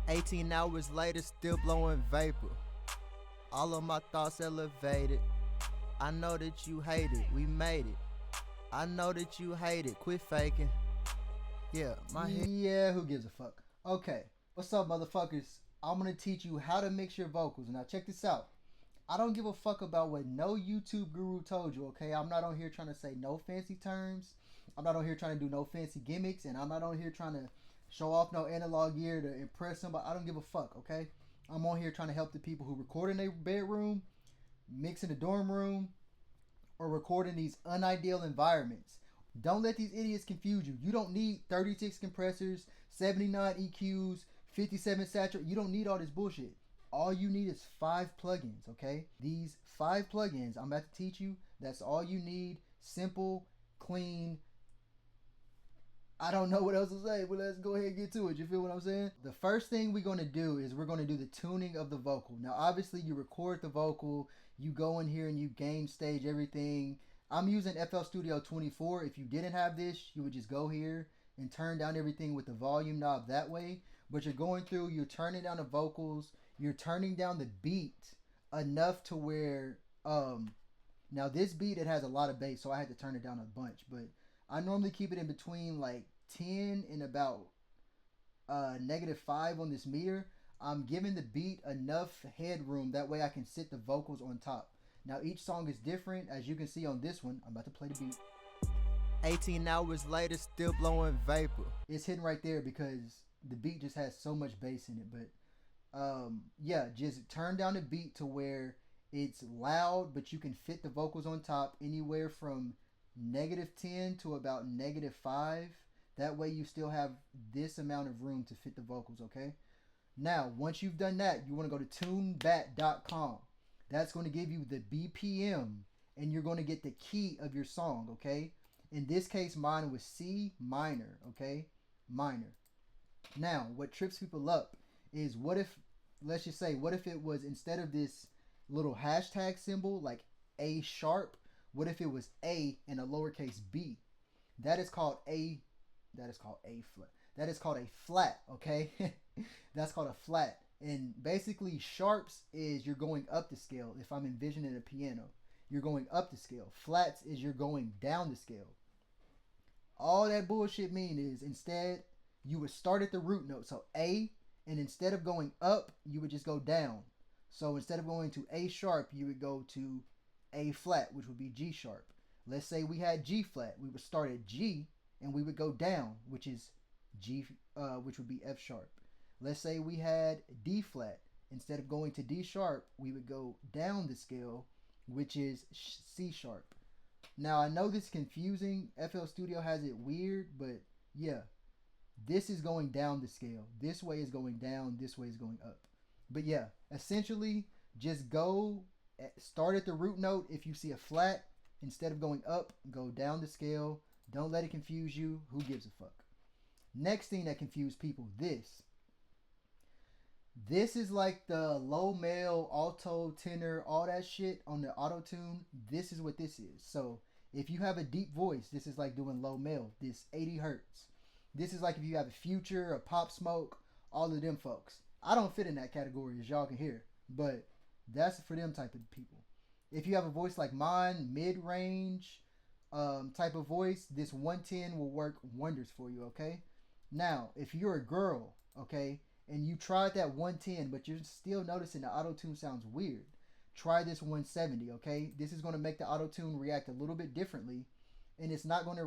18 hours later, still blowing vapor. All of my thoughts elevated. I know that you hate it, we made it. I know that you hate it, quit faking. Yeah, my head. Yeah, who gives a fuck? Okay, what's up, motherfuckers? I'm gonna teach you how to mix your vocals. Now, check this out. I don't give a fuck about what no YouTube guru told you, okay? I'm not on here trying to say no fancy terms. I'm not on here trying to do no fancy gimmicks, and I'm not on here trying to show off no analog gear to impress somebody. I don't give a fuck, okay? I'm on here trying to help the people who record in their bedroom, mix in the dorm room, or record in these unideal environments. Don't let these idiots confuse you. You don't need 36 compressors, 79 EQs, 57 saturate. You don't need all this bullshit. All you need is 5 plugins, okay? These 5 plugins I'm about to teach you, that's all you need. Simple, clean. I don't know what else to say, but let's go ahead and get to it. You feel what I'm saying? The first thing we're going to do is we're going to do the tuning of the vocal. Now, obviously, you record the vocal. You go in here and you game stage everything. I'm using FL Studio 24. If you didn't have this, you would just go here and turn down everything with the volume knob that way. But you're going through, you're turning down the vocals. You're turning down the beat enough to where, now this beat, it has a lot of bass, so I had to turn it down a bunch. But I normally keep it in between like 10 and about -5 on this meter. I'm giving the beat enough headroom, that way I can sit the vocals on top. Now each song is different, as you can see on this one. I'm about to play the beat. 18 hours later, still blowing vapor. It's hidden right there because the beat just has so much bass in it. But yeah, just turn down the beat to where it's loud, but you can fit the vocals on top anywhere from -10 to about -5. That way you still have this amount of room to fit the vocals, okay? Now, once you've done that, you want to go to tunebat.com. That's going to give you the BPM, and you're going to get the key of your song, okay? In this case, mine was C minor, okay? Minor. Now, what trips people up is, what if, let's just say, what if it was, instead of this little hashtag symbol, like A sharp, what if it was A and a lowercase b? That is called A flat. That is called a flat, okay? That's called a flat. And basically, sharps is you're going up the scale. If I'm envisioning a piano, you're going up the scale. Flats is you're going down the scale. All that bullshit mean is, instead, you would start at the root note. So A, and instead of going up, you would just go down. So instead of going to A sharp, you would go to A flat, which would be G sharp. Let's say we had G flat. We would start at G, and we would go down, which is G, which would be F sharp. Let's say we had D flat. Instead of going to D sharp, we would go down the scale, which is C sharp. Now, I know this is confusing. FL Studio has it weird, but yeah, this is going down the scale. This way is going down, this way is going up. But yeah, essentially, just start at the root note. If you see a flat, instead of going up, go down the scale. Don't let it confuse you. Who gives a fuck? Next thing that confused people, this is like the low male, alto, tenor, all that shit on the auto tune. This is what this is. So if you have a deep voice, this is like doing low male. This 80 hertz. This is like if you have a Future, a Pop Smoke, all of them folks. I don't fit in that category, as y'all can hear, but that's for them type of people. If you have a voice like mine, mid-range type of voice, this 110 will work wonders for you, okay? Now, if you're a girl, okay, and you tried that 110, but you're still noticing the auto-tune sounds weird, try this 170, okay? This is going to make the auto-tune react a little bit differently, and it's not going to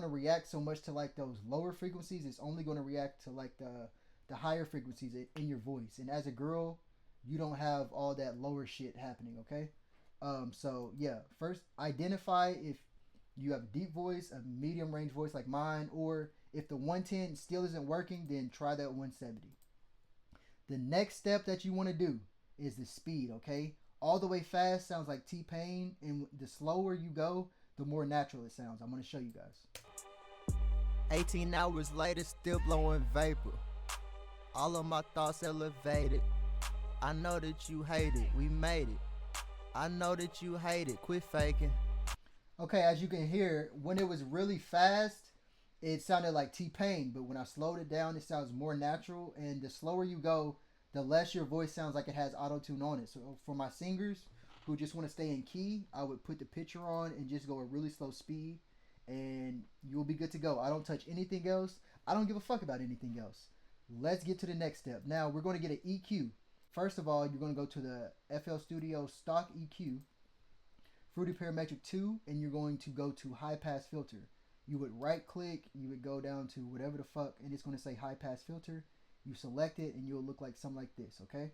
react so much to like those lower frequencies. It's only going to react to like the higher frequencies in your voice. And as a girl, you don't have all that lower shit happening, okay? So yeah, first identify if you have a deep voice, a medium range voice like mine, or if the 110 still isn't working, then try that 170. The next step that you want to do is the speed, okay? All the way fast sounds like T-Pain, and the slower you go, the more natural it sounds. I'm going to show you guys. 18 hours later, still blowing vapor. All of my thoughts elevated. I know that you hate it, we made it. I know that you hate it, quit faking. Okay, as you can hear, when it was really fast, it sounded like T-Pain, but when I slowed it down, it sounds more natural. And the slower you go, the less your voice sounds like it has auto-tune on it. So for my singers who just want to stay in key, I would put the picture on and just go a really slow speed, and you'll be good to go. I don't touch anything else. I don't give a fuck about anything else. Let's get to the next step. Now we're going to get an EQ. First of all, you're going to go to the FL Studio stock EQ, Fruity Parametric 2, and you're going to go to high pass filter. You would right click, you would go down to whatever the fuck, and it's going to say high pass filter. You select it and you'll look like something like this, okay?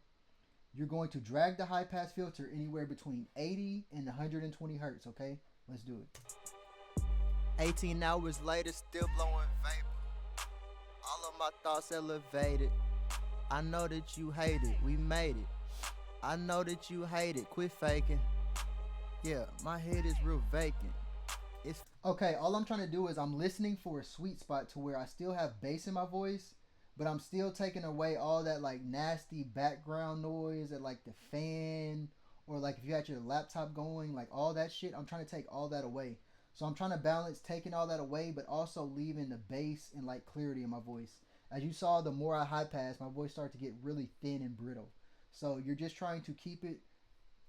You're going to drag the high pass filter anywhere between 80 and 120 hertz, okay? Let's do it. 18 hours later, still blowing vapor. All of my thoughts elevated. I know that you hate it, we made it. I know that you hate it, quit faking. Yeah, my head is real vacant. It's okay, all I'm trying to do is I'm listening for a sweet spot to where I still have bass in my voice, but I'm still taking away all that like nasty background noise at like the fan, or like if you had your laptop going, like all that shit. I'm trying to take all that away. So I'm trying to balance taking all that away, but also leaving the bass and like clarity in my voice. As you saw, the more I high pass, my voice started to get really thin and brittle. So you're just trying to keep it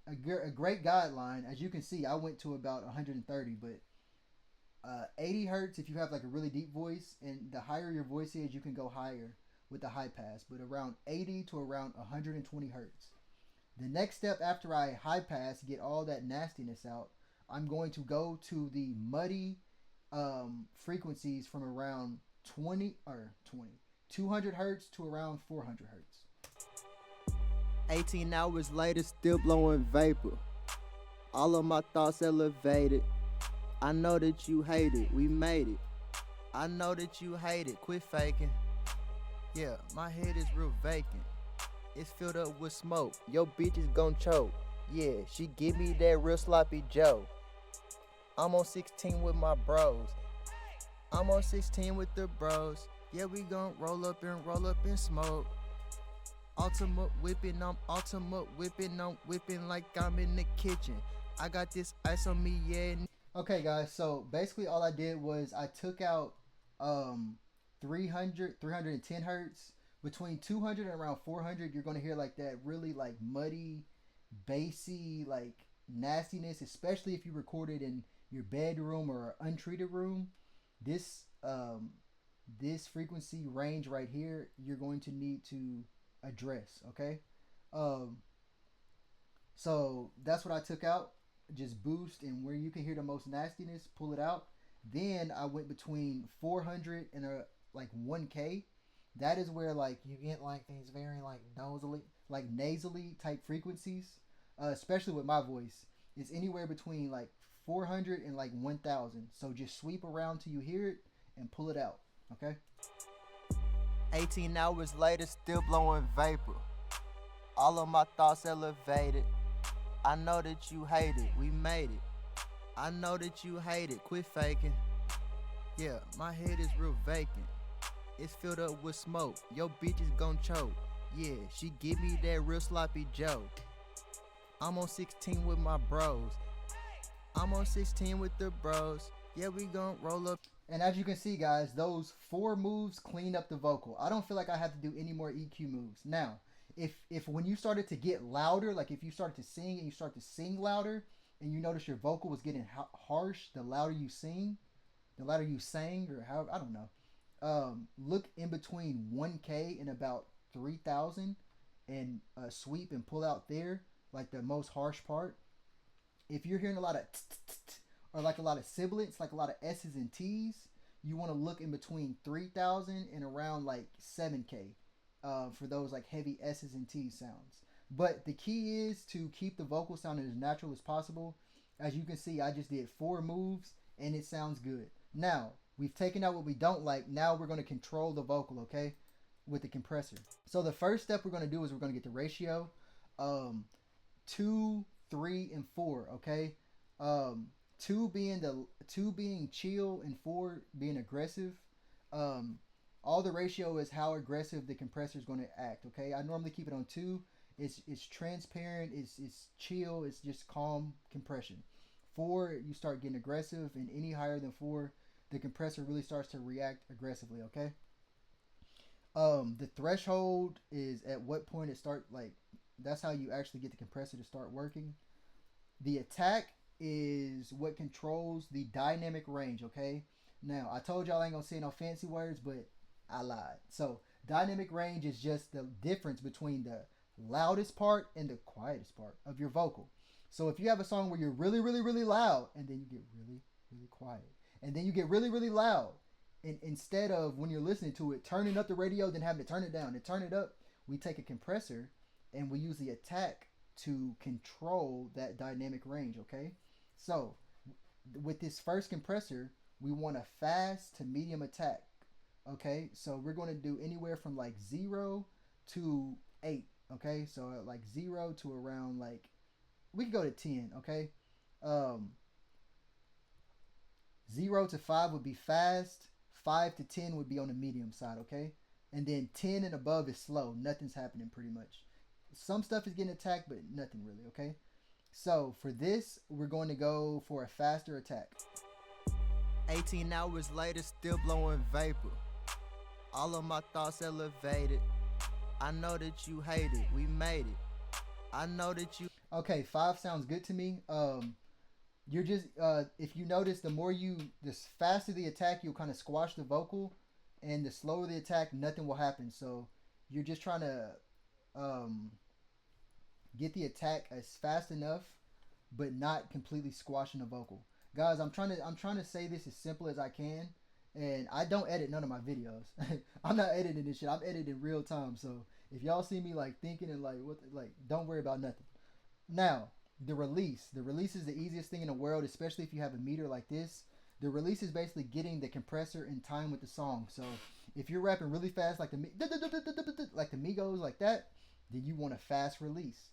a great guideline. As you can see, I went to about 130, but 80 hertz if you have like a really deep voice, and the higher your voice is, you can go higher with the high pass, but around 80 to around 120 hertz. The next step after I high pass, get all that nastiness out, I'm going to go to the muddy frequencies from around 200 hertz to around 400 hertz. 18 hours later, still blowing vapor. All of my thoughts elevated. I know that you hate it, we made it. I know that you hate it, quit faking. Yeah, my head is real vacant. It's filled up with smoke. Your bitch is gon' choke. Yeah, she give me that real sloppy Joe. I'm on 16 with my bros. I'm on 16 with the bros. Yeah, we gon' roll up and smoke. Ultimate whipping, I'm whipping like I'm in the kitchen. I got this ice on me, yeah. Okay, guys, so basically all I did was I took out 310 hertz. Between 200 and around 400, you're going to hear like that really like muddy, bassy, like nastiness, especially if you record it in your bedroom or untreated room. This this frequency range right here, you're going to need to address, okay? So that's what I took out. Just boost, and where you can hear the most nastiness, pull it out. Then I went between 400 and like 1K. That is where like you get like these very like nasally type frequencies, especially with my voice. It's anywhere between like 400 and like 1000. So just sweep around till you hear it and pull it out, okay? 18 hours later, still blowing vapor. All of my thoughts elevated. I know that you hate it, we made it. I know that you hate it, quit faking. Yeah, my head is real vacant. It's filled up with smoke. Your bitch is gon' choke. Yeah, she give me that real sloppy Joe. I'm on 16 with my bros. I'm on 16 with the bros. Yeah, we gon' roll up. And as you can see, guys, those 4 moves clean up the vocal. I don't feel like I have to do any more EQ moves. Now, if when you started to get louder, like if you started to sing and you start to sing louder, and you notice your vocal was getting harsh, the louder you sing, the louder you sang, or however, I don't know. Look in between 1K and about 3000 and sweep and pull out there, like the most harsh part. If you're hearing a lot of or like a lot of sibilants, like a lot of S's and T's, you want to look in between 3000 and around like 7K for those like heavy S's and T's sounds. But the key is to keep the vocal sounding as natural as possible. As you can see, I just did 4 moves and it sounds good. Now, we've taken out what we don't like. Now we're going to control the vocal, okay, with the compressor. So the first step we're going to do is we're going to get the ratio 2, 3, and 4, okay? 2 being chill and 4 being aggressive. All the ratio is how aggressive the compressor is going to act, okay? I normally keep it on 2. It's transparent, it's chill, it's just calm compression. 4, you start getting aggressive, and any higher than 4, the compressor really starts to react aggressively, okay? The threshold is at what point it start, like, that's how you actually get the compressor to start working. The attack is what controls the dynamic range, okay? Now, I told y'all I ain't gonna say no fancy words, but I lied. So, dynamic range is just the difference between the loudest part and the quietest part of your vocal. So, if you have a song where you're really, really, really loud, and then you get really, really quiet, and then you get really, really loud, and instead of when you're listening to it, turning up the radio, then having to turn it down and turn it up, we take a compressor and we use the attack to control that dynamic range, okay? So, with this first compressor, we want a fast to medium attack, okay? So, we're going to do anywhere from like 0 to 8, okay? So, like 0 to around like, we can go to 10, okay? 0 to 5 would be fast, 5 to 10 would be on the medium side, okay? And then 10 and above is slow. Nothing's happening pretty much. Some stuff is getting attacked, but nothing really, okay? So for this, we're going to go for a faster attack. 18 hours later, still blowing vapor. All of my thoughts elevated. I know that you hate it. We made it. I know that you... Okay, 5 sounds good to me. You're just, if you notice, the faster the attack, you'll kind of squash the vocal. And the slower the attack, nothing will happen. So you're just trying to get the attack as fast enough, but not completely squashing the vocal. Guys, I'm trying to say this as simple as I can, and I don't edit none of my videos. I'm not editing this shit. I'm editing real time. So if y'all see me like thinking and like what, like, don't worry about nothing. Now, the release is the easiest thing in the world, especially if you have a meter like this. The release is basically getting the compressor in time with the song. So if you're rapping really fast like the Migos like that, then you want a fast release.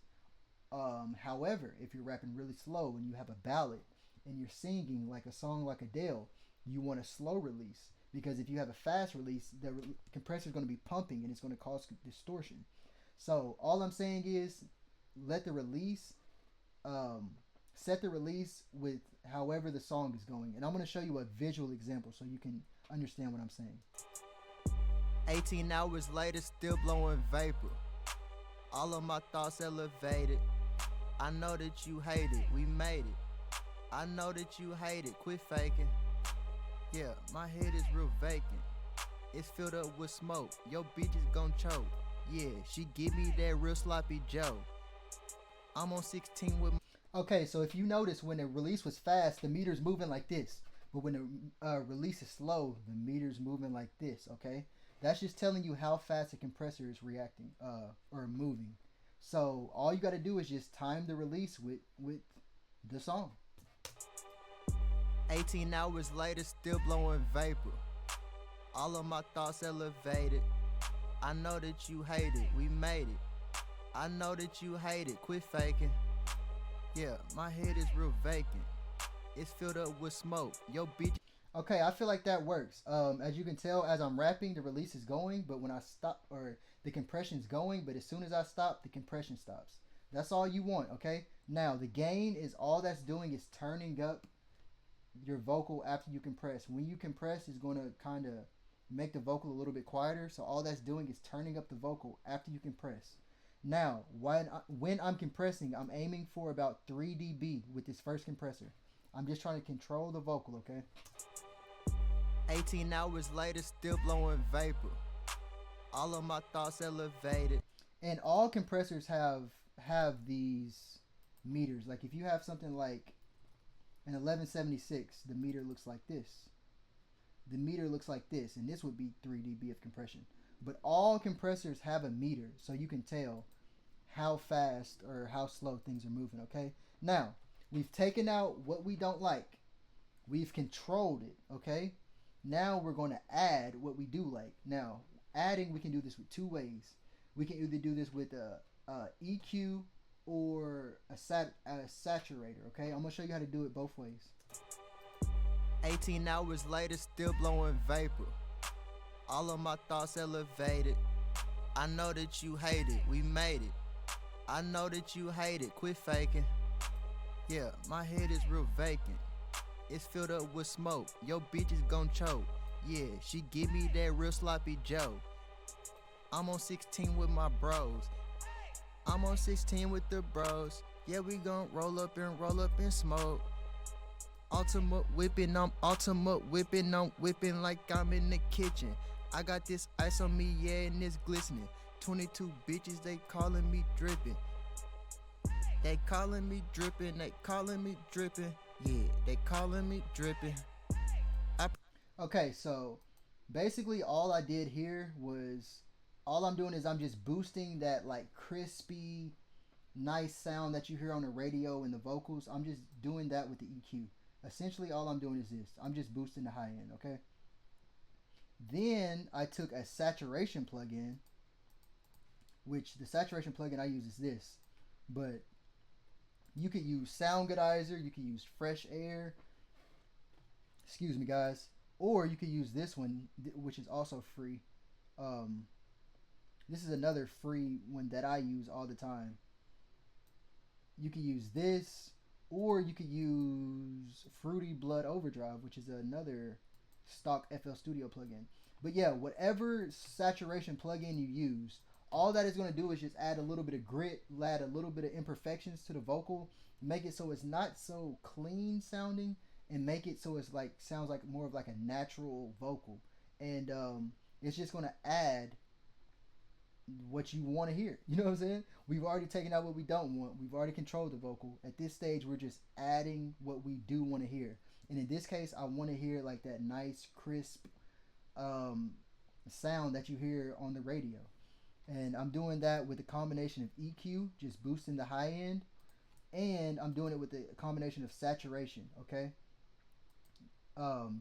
However, if you're rapping really slow and you have a ballad and you're singing like a song like Adele, you want a slow release, because if you have a fast release, the compressor is going to be pumping and it's going to cause distortion. So all I'm saying is let the release, set the release with however the song is going. And I'm going to show you a visual example so you can understand what I'm saying. 18 hours later, still blowing vapor. All of my thoughts elevated. I know that you hate it. We made it. I know that you hate it. Quit faking. Yeah, my head is real vacant. It's filled up with smoke. Your bitch is gon' choke. Yeah, she give me that real sloppy Joe. I'm on 16 with... Okay, so if you notice, when the release was fast, the meter's moving like this. But when the release is slow, the meter's moving like this, okay? That's just telling you how fast the compressor is reacting, or moving. So all you got to do is just time the release with the song. 18 hours later, still blowing vapor. All of my thoughts elevated. I know that you hate it. We made it. I know that you hate it. Quit faking. Yeah, my head is real vacant. It's filled up with smoke. Yo, bitch. Okay, I feel like that works. As you can tell, as I'm rapping, the release is going, but when I stop, or the compression's going, but as soon as I stop, the compression stops. That's all you want, okay? Now, the gain is all that's doing is turning up your vocal after you compress. When you compress, it's going to kind of make the vocal a little bit quieter, so all that's doing is turning up the vocal after you compress. Now, when I'm compressing, I'm aiming for about 3 dB with this first compressor. I'm just trying to control the vocal, okay? 18 hours later, still blowing vapor. All of my thoughts elevated. And all compressors have these meters. Like if you have something like an 1176, the meter looks like this. The meter looks like this, and this would be 3 dB of compression. But all compressors have a meter, so you can tell how fast or how slow things are moving, okay? Now, we've taken out what we don't like. We've controlled it, okay? Now we're going to add what we do like. Now, adding, we can do this with 2 ways. We can either do this with a EQ or a saturator, okay? I'm going to show you how to do it both ways. 18 hours later, still blowing vapor. All of my thoughts elevated. I know that you hate it. We made it. I know that you hate it. Quit faking. Yeah, my head is real vacant. It's filled up with smoke. Your bitch is gon' choke. Yeah, she give me that real sloppy Joe. I'm on 16 with my bros. I'm on 16 with the bros. Yeah, we gon' roll up and smoke. Ultimate whipping, I'm whipping like I'm in the kitchen. I got this ice on me, yeah, and it's glistening. 22 bitches, they calling me dripping. They calling me dripping, yeah, they calling me dripping. Okay, so basically all I did here was, all I'm doing is I'm just boosting that like crispy, nice sound that you hear on the radio and the vocals. I'm just doing that with the EQ. Essentially all I'm doing is this. I'm just boosting the high end, okay? Then I took a saturation plugin, which the saturation plugin I use is this. But you could use Sound Goodizer, you could use Fresh Air, excuse me guys, or you could use this one, which is also free. This is another free one that I use all the time. You could use this, or you could use Fruity Blood Overdrive, which is another stock FL Studio plugin. But yeah, whatever saturation plugin you use, all that is going to do is just add a little bit of grit, add a little bit of imperfections to the vocal, make it so it's not so clean sounding, and make it so it's like sounds like more of like a natural vocal. And it's just going to add what you want to hear. You know what I'm saying? We've already taken out what we don't want. We've already controlled the vocal. At this stage, we're just adding what we do want to hear. And in this case, I want to hear like that nice, crisp sound that you hear on the radio. And I'm doing that with a combination of EQ, just boosting the high end, and I'm doing it with a combination of saturation, okay?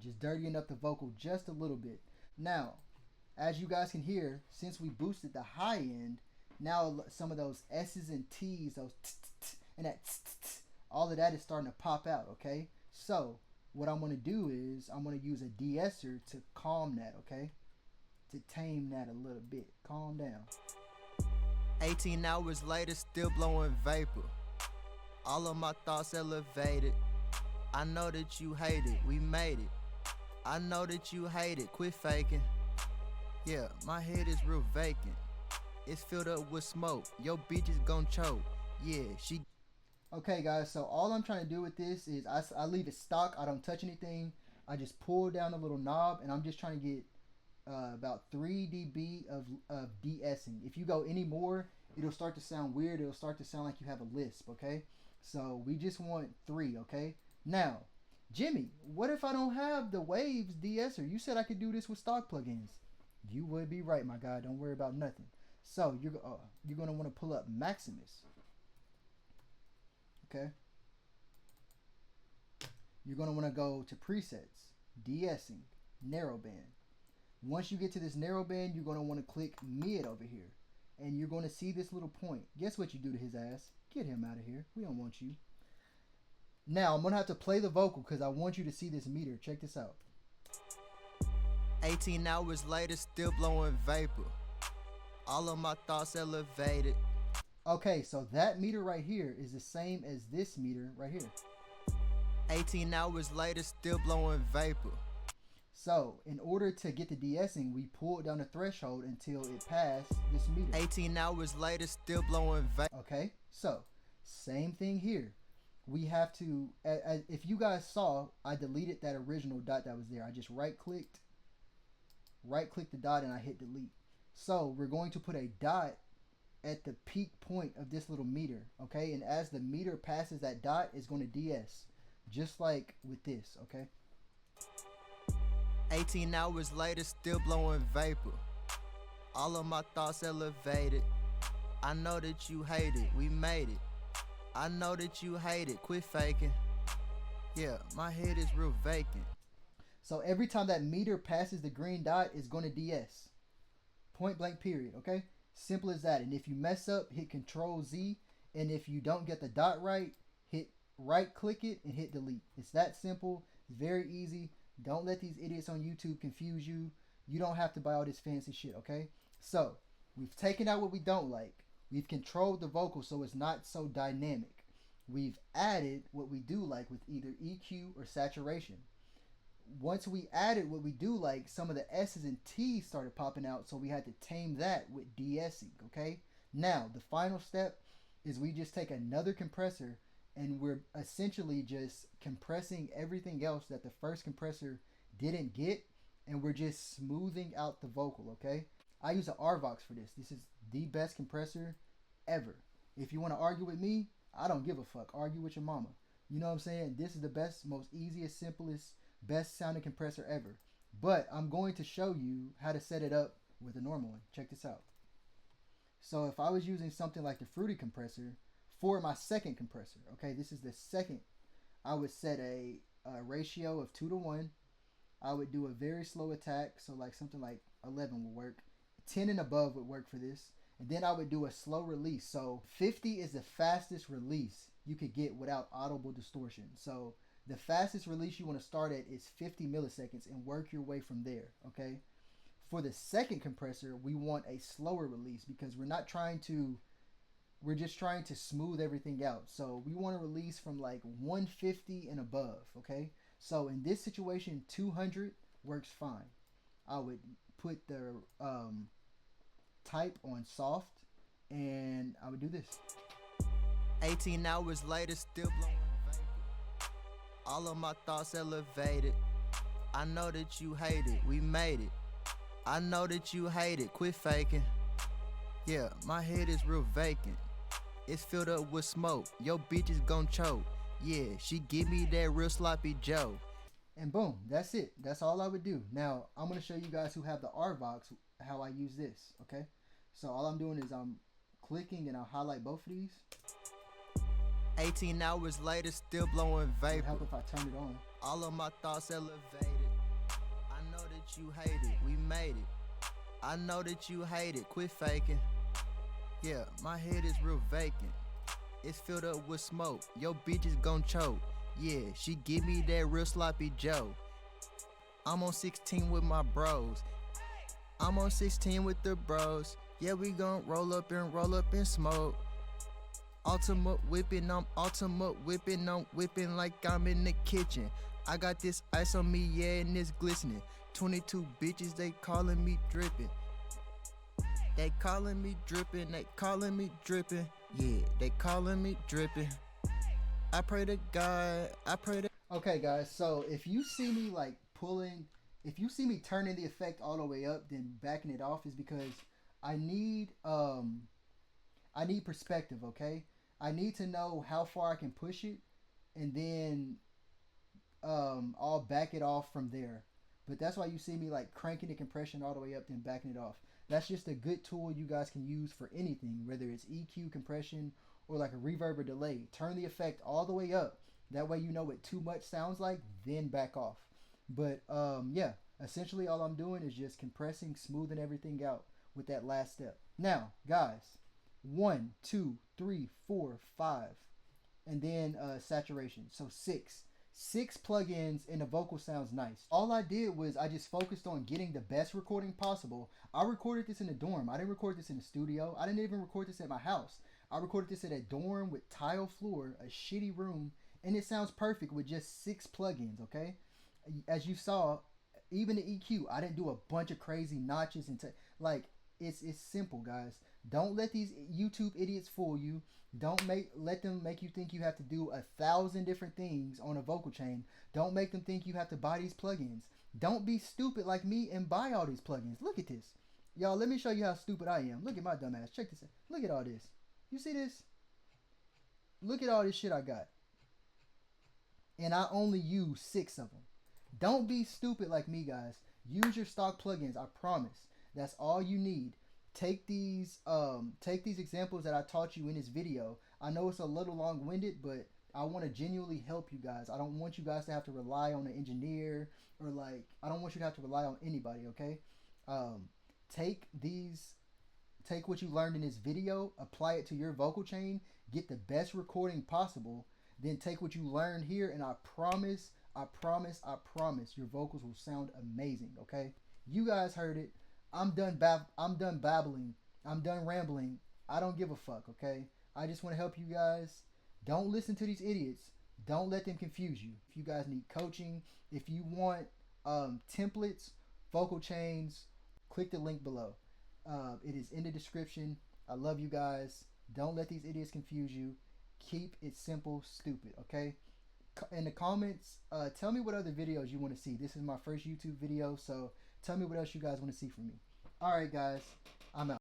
Just dirtying up the vocal just a little bit. Now, as you guys can hear, since we boosted the high end, now some of those S's and T's, those and that all of that is starting to pop out, okay? So, what I'm going to do is I'm going to use a de-esser to calm that, okay? To tame that a little bit. Calm down. 18 hours later, still blowing vapor. All of my thoughts elevated. I know that you hate it, we made it. I know that you hate it, quit faking. Yeah, my head is real vacant. It's filled up with smoke. Your bitch is gon' choke. Yeah, she... Okay guys, so all I'm trying to do with this is I leave it stock. I don't touch anything. I just pull down the little knob, and I'm just trying to get about 3 dB of de-essing. If you go any more, it'll start to sound weird. It'll start to sound like you have a lisp, okay? So we just want 3, okay? Now, Jimmy, what if I don't have the Waves de-esser? You said I could do this with stock plugins. You would be right, my guy. Don't worry about nothing. So you're going to want to pull up Maximus. Okay? You're going to want to go to presets, de-essing, narrowband. Once you get to this narrowband, you're going to want to click mid over here. And you're going to see this little point. Guess what you do to his ass? Get him out of here. We don't want you. Now, I'm going to have to play the vocal because I want you to see this meter. Check this out. 18 hours later, still blowing vapor. All of my thoughts elevated. Okay, so that meter right here is the same as this meter right here. 18 hours later, still blowing vapor. So, in order to get the de-essing, we pulled down the threshold until it passed this meter. 18 hours later, still blowing vapor. Okay, so, same thing here. We have to, if you guys saw, I deleted that original dot that was there. I just right-clicked the dot, and I hit delete. So, we're going to put a dot at the peak point of this little meter, okay? And as the meter passes that dot, it's going to de-ess, just like with this, okay? 18 hours later, still blowing vapor. All of my thoughts elevated. I know that you hate it, we made it. I know that you hate it, quit faking. Yeah, my head is real vacant. So every time that meter passes the green dot, it's going to de-ess. Point blank period, okay? Simple as that. And if you mess up, hit Control Z. And if you don't get the dot right, hit right click it and hit delete. It's that simple. It's very easy. Don't let these idiots on YouTube confuse you. You don't have to buy all this fancy shit, okay? So, we've taken out what we don't like. We've controlled the vocal so it's not so dynamic. we've added what we do like with either EQ or saturation. Once we added what we do like, some of the S's and T's started popping out, so we had to tame that with de-essing, okay? Now, the final step is we just take another compressor and we're essentially just compressing everything else that the first compressor didn't get, and we're just smoothing out the vocal, okay? I use an RVox for this. This is the best compressor ever. If you want to argue with me, I don't give a fuck. Argue with your mama. You know what I'm saying? This is the best, most easiest, simplest, best sounding compressor ever. But I'm going to show you how to set it up with a normal one. Check this out. So if I was using something like the Fruity compressor for my second compressor, okay, this is the second, I would set a ratio of 2:1. I would do a very slow attack, so like something like 11 would work. 10 and above would work for this. And then I would do a slow release. So 50 is the fastest release you could get without audible distortion. So the fastest release you want to start at is 50 milliseconds and work your way from there, okay? For the second compressor, we want a slower release because we're just trying to smooth everything out. So we want to release from like 150 and above, okay? So in this situation, 200 works fine. I would put the type on soft, and I would do this. 18 hours later, still blowing vapor. All of my thoughts elevated. I know that you hate it, we made it. I know that you hate it, quit faking. Yeah, my head is real vacant. It's filled up with smoke, your bitch is gon' choke. Yeah, she give me that real sloppy Joe. And boom, that's it. That's all I would do. Now, I'm going to show you guys who have the RVox how I use this, okay? So all I'm doing is I'm clicking and I'll highlight both of these. 18 hours later, still blowing vapor. It'll help if I turn it on. All of my thoughts elevated. I know that you hate it, we made it. I know that you hate it, quit faking. Yeah, my head is real vacant. It's filled up with smoke, your bitch is gon' choke. Yeah, she give me that real sloppy Joe. I'm on 16 with my bros. I'm on 16 with the bros. Yeah, we gon' roll up and smoke. Ultimate whipping, I'm whipping like I'm in the kitchen. I got this ice on me, yeah, and it's glistening. 22 bitches, they calling me dripping. They calling me dripping, they calling me dripping. Yeah, they calling me dripping. I pray to God, I pray to... Okay, guys, so if you see me like if you see me turning the effect all the way up, then backing it off is because I need perspective, okay? I need to know how far I can push it, and then I'll back it off from there. But that's why you see me like cranking the compression all the way up, then backing it off. That's just a good tool you guys can use for anything, whether it's EQ, compression, or like a reverb or delay. Turn the effect all the way up. That way you know what too much sounds like, then back off. But yeah, essentially all I'm doing is just compressing, smoothing everything out with that last step. Now, guys, 1, 2, 3, 4, 5, and then saturation. So 6 plugins and the vocal sounds nice. All I did was I just focused on getting the best recording possible. I recorded this in a dorm. I didn't record this in a studio. I didn't even record this at my house. I recorded this at a dorm with tile floor, a shitty room, and it sounds perfect with just 6 plugins, okay? As you saw, even the EQ, I didn't do a bunch of crazy notches and like it's simple, guys. Don't let these YouTube idiots fool you. Don't let them make you think you have to do 1,000 different things on a vocal chain. Don't make them think you have to buy these plugins. Don't be stupid like me and buy all these plugins. Look at this. Y'all, let me show you how stupid I am. Look at my dumb ass. Check this out. Look at all this. You see this? Look at all this shit I got. And I only use 6 of them. Don't be stupid like me, guys. Use your stock plugins. I promise. That's all you need. Take these examples that I taught you in this video. I know it's a little long-winded, but I want to genuinely help you guys. I don't want you guys to have to rely on an engineer or like I don't want you to have to rely on anybody, okay? Take what you learned in this video, apply it to your vocal chain, get the best recording possible, then take what you learned here, and I promise, your vocals will sound amazing, okay? You guys heard it. I'm done babbling. I'm done rambling. I don't give a fuck, okay? I just want to help you guys. Don't listen to these idiots. Don't let them confuse you. If you guys need coaching, if you want templates, vocal chains, click the link below. It is in the description. I love you guys. Don't let these idiots confuse you. Keep it simple, stupid, okay? In the comments, tell me what other videos you want to see. This is my first YouTube video, so tell me what else you guys want to see from me. All right, guys, I'm out.